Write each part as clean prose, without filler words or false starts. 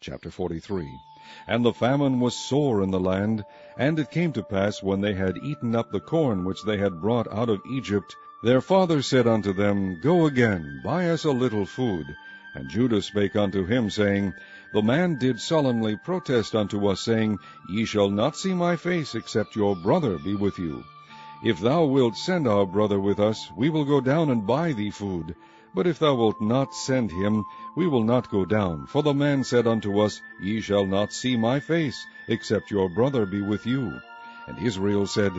Chapter 43. And the famine was sore in the land, and it came to pass, when they had eaten up the corn which they had brought out of Egypt, their father said unto them, Go again, buy us a little food. And Judah spake unto him, saying, The man did solemnly protest unto us, saying, Ye shall not see my face, except your brother be with you. If thou wilt send our brother with us, we will go down and buy thee food. But if thou wilt not send him, we will not go down. For the man said unto us, Ye shall not see my face, except your brother be with you. And Israel said,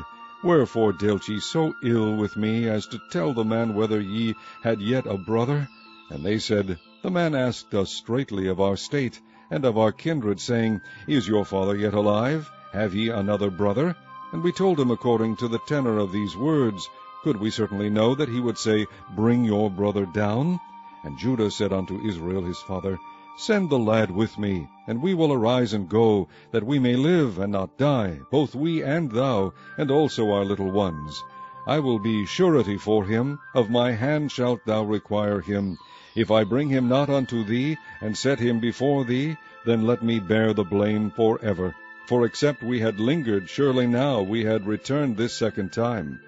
Wherefore dealt ye so ill with me, as to tell the man whether ye had yet a brother? And they said, The man asked us straitly of our state, and of our kindred, saying, Is your father yet alive? Have ye another brother? And we told him according to the tenor of these words. Could we certainly know that he would say, Bring your brother down? And Judah said unto Israel his father, Send the lad with me, and we will arise and go, that we may live and not die, both we and thou, and also our little ones. I will be surety for him, of my hand shalt thou require him. If I bring him not unto thee, and set him before thee, then let me bear the blame forever. For except we had lingered, surely now we had returned this second time.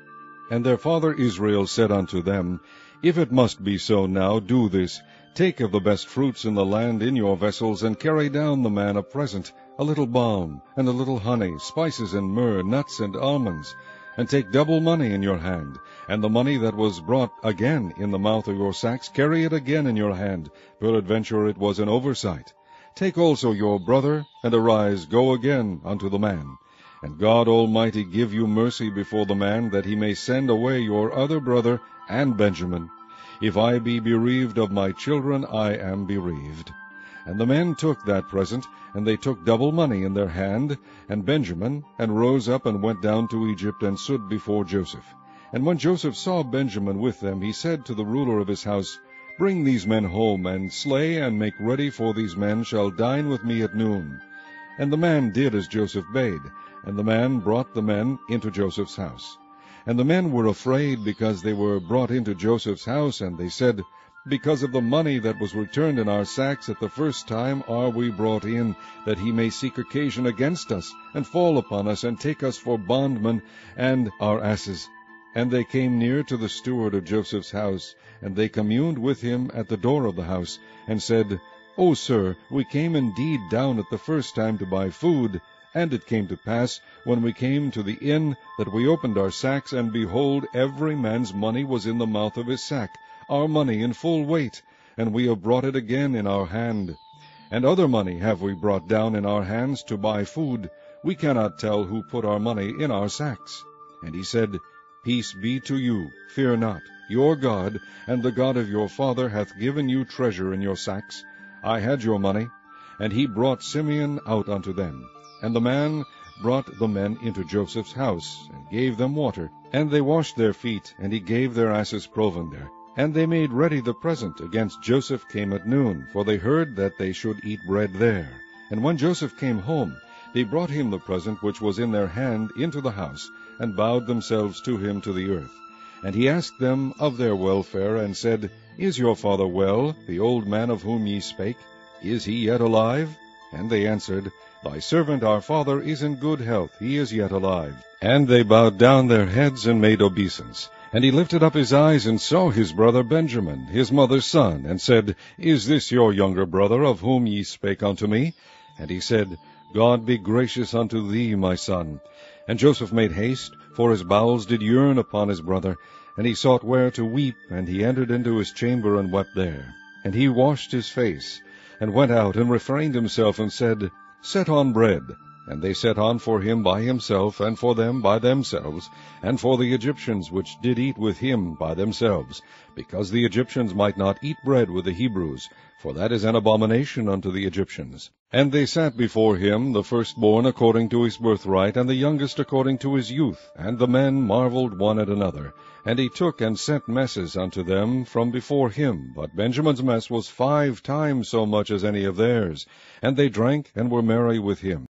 And their father Israel said unto them, If it must be so now, do this. Take of the best fruits in the land in your vessels, and carry down the man a present, a little balm, and a little honey, spices and myrrh, nuts and almonds. And take double money in your hand, and the money that was brought again in the mouth of your sacks, carry it again in your hand, peradventure it was an oversight. Take also your brother, and arise, go again unto the man. And God Almighty give you mercy before the man, that he may send away your other brother and Benjamin. If I be bereaved of my children, I am bereaved. And the men took that present, and they took double money in their hand, and Benjamin, and rose up and went down to Egypt, and stood before Joseph. And when Joseph saw Benjamin with them, he said to the ruler of his house, Bring these men home, and slay and make ready, for these men shall dine with me at noon. And the man did as Joseph bade, and the man brought the men into Joseph's house. And the men were afraid, because they were brought into Joseph's house, and they said, Because of the money that was returned in our sacks at the first time are we brought in, that he may seek occasion against us, and fall upon us, and take us for bondmen and our asses. And they came near to the steward of Joseph's house, and they communed with him at the door of the house, and said, O sir, we came indeed down at the first time to buy food. And it came to pass, when we came to the inn, that we opened our sacks, and behold, every man's money was in the mouth of his sack, our money in full weight, and we have brought it again in our hand. And other money have we brought down in our hands to buy food. We cannot tell who put our money in our sacks. And he said, Peace be to you, fear not. Your God, and the God of your father, hath given you treasure in your sacks. I had your money. And he brought Simeon out unto them. And the man brought the men into Joseph's house, and gave them water. And they washed their feet, and he gave their asses provender. And they made ready the present against Joseph came at noon, for they heard that they should eat bread there. And when Joseph came home, they brought him the present which was in their hand into the house, and bowed themselves to him to the earth. And he asked them of their welfare, and said, Is your father well, the old man of whom ye spake? Is he yet alive? And they answered, Thy servant our father is in good health, he is yet alive. And they bowed down their heads and made obeisance. And he lifted up his eyes, and saw his brother Benjamin, his mother's son, and said, Is this your younger brother, of whom ye spake unto me? And he said, God be gracious unto thee, my son. And Joseph made haste, for his bowels did yearn upon his brother, and he sought where to weep, and he entered into his chamber, and wept there. And he washed his face, and went out, and refrained himself, and said, Set on bread. And they set on for him by himself, and for them by themselves, and for the Egyptians which did eat with him by themselves, because the Egyptians might not eat bread with the Hebrews, for that is an abomination unto the Egyptians. And they sat before him, the firstborn according to his birthright, and the youngest according to his youth. And the men marveled one at another. And he took and sent messes unto them from before him. But Benjamin's mess was 5 times so much as any of theirs. And they drank and were merry with him.